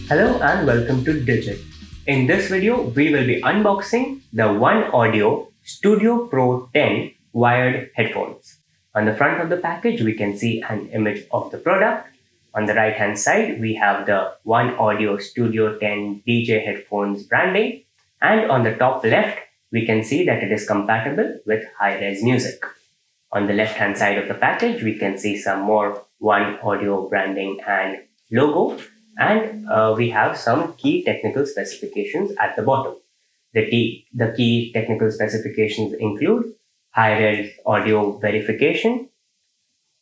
Hello and welcome to Digit. In this video, we will be unboxing the One Audio Studio Pro 10 wired headphones. On the front of the package, we can see an image of the product. On the right hand side, we have the One Audio Studio 10 DJ headphones branding. And on the top left, we can see that it is compatible with high-res music. On the left hand side of the package, we can see some more One Audio branding and logo. And we have some key technical specifications at the bottom. The key technical specifications include high-res audio verification,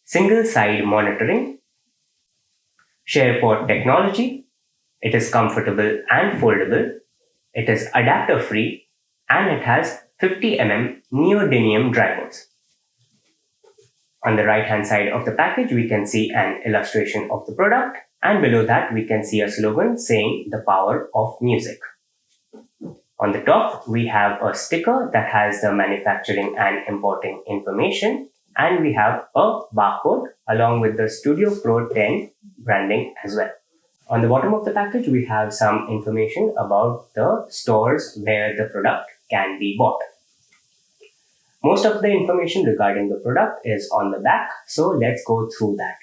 single-side monitoring, SharePort technology, it is comfortable and foldable, it is adapter-free, and it has 50 neodymium drivers. On the right-hand side of the package, we can see an illustration of the product. And below that, we can see a slogan saying the power of music. On the top, we have a sticker that has the manufacturing and importing information. And we have a barcode along with the Studio Pro 10 branding as well. On the bottom of the package, we have some information about the stores where the product can be bought. Most of the information regarding the product is on the back, so let's go through that.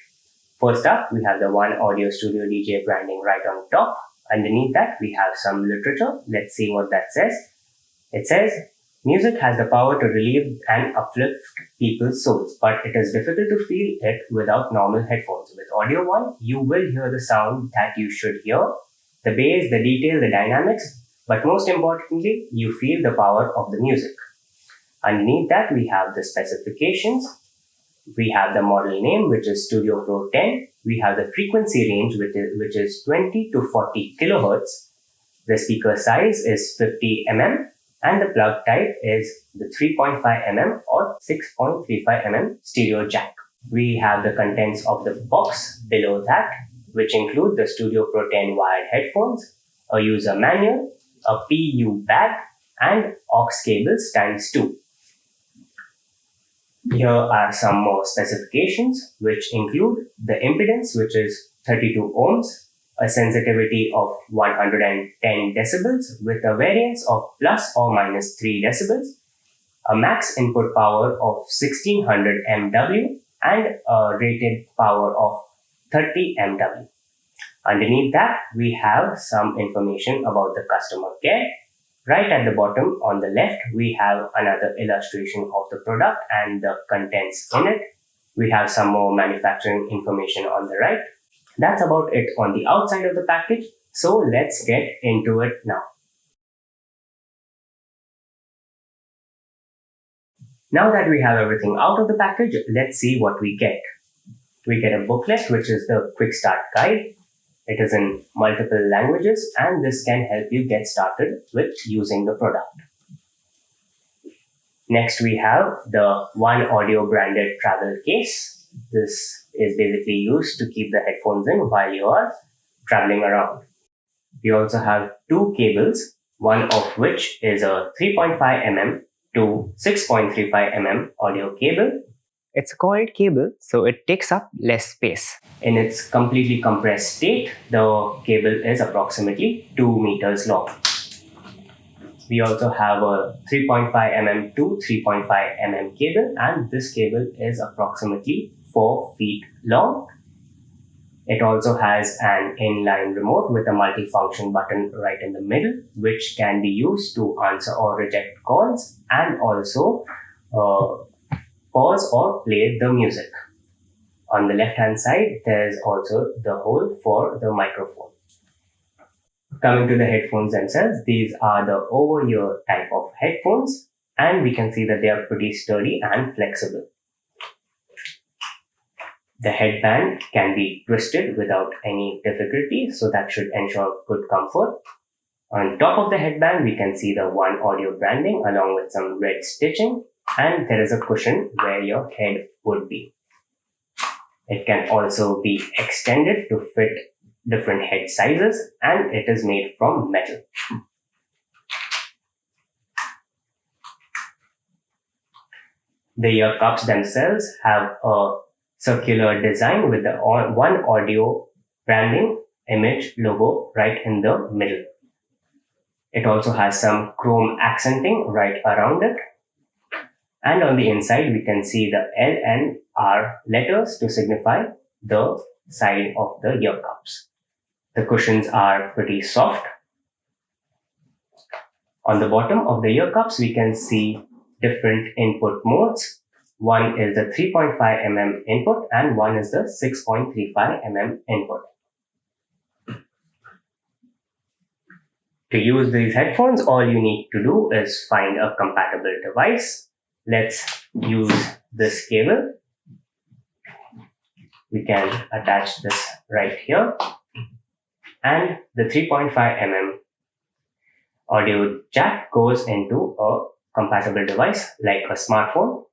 First up, we have the One Audio Studio DJ branding right on top. Underneath that, we have some literature. Let's see what that says. It says, music has the power to relieve and uplift people's souls, but it is difficult to feel it without normal headphones. With Audio One, you will hear the sound that you should hear, the bass, the detail, the dynamics, but most importantly, you feel the power of the music. Underneath that, we have the specifications. We have the model name, which is Studio Pro 10. We have the frequency range, which is 20 to 40 kilohertz. The speaker size is 50 and the plug type is the 3.5 or 6.35 stereo jack. We have the contents of the box below that, which include the Studio Pro 10 wired headphones, a user manual, a PU bag, and aux cables times 2. Here are some more specifications, which include the impedance, which is 32 ohms, a sensitivity of 110 decibels with a variance of plus or minus 3 decibels, a max input power of 1600 MW, and a rated power of 30 MW. Underneath that, we have some information about the customer care. Right at the bottom on the left, we have another illustration of the product and the contents in it. We have some more manufacturing information on the right. That's about it on the outside of the package. So let's get into it now. Now that we have everything out of the package, let's see what we get. We get a booklet, which is the quick start guide. It is in multiple languages, and this can help you get started with using the product. Next, we have the One Audio branded travel case. This is basically used to keep the headphones in while you are traveling around. We also have two cables, one of which is a 3.5 to 6.35 audio cable. It's a coiled cable, so it takes up less space. In its completely compressed state, the cable is approximately 2 meters long. We also have a 3.5 to 3.5 cable, and this cable is approximately 4 feet long. It also has an inline remote with a multifunction button right in the middle, which can be used to answer or reject calls and also pause or play the music. On the left hand side, there's also the hole for the microphone. Coming to the headphones themselves, these are the over-ear type of headphones, and we can see that they are pretty sturdy and flexible. The headband can be twisted without any difficulty, so that should ensure good comfort. On top of the headband, we can see the One Audio branding along with some red stitching, and there is a cushion where your head would be. It can also be extended to fit different head sizes, and it is made from metal. The ear cups themselves have a circular design with the One Audio branding image logo right in the middle. It also has some chrome accenting right around it. And on the inside, we can see the L and R letters to signify the side of the ear cups. The cushions are pretty soft. On the bottom of the ear cups, we can see different input modes. One is the 3.5 mm input and one is the 6.35 mm input. To use these headphones, all you need to do is find a compatible device. Let's use this cable. We can attach this right here. And the 3.5 mm audio jack goes into a compatible device like a smartphone.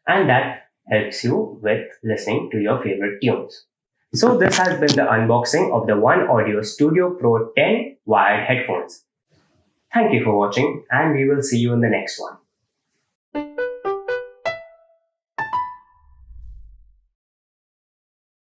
And that helps you with listening to your favorite tunes. So this has been the unboxing of the One Audio Studio Pro 10 wired headphones. Thank you for watching and we will see you in the next one.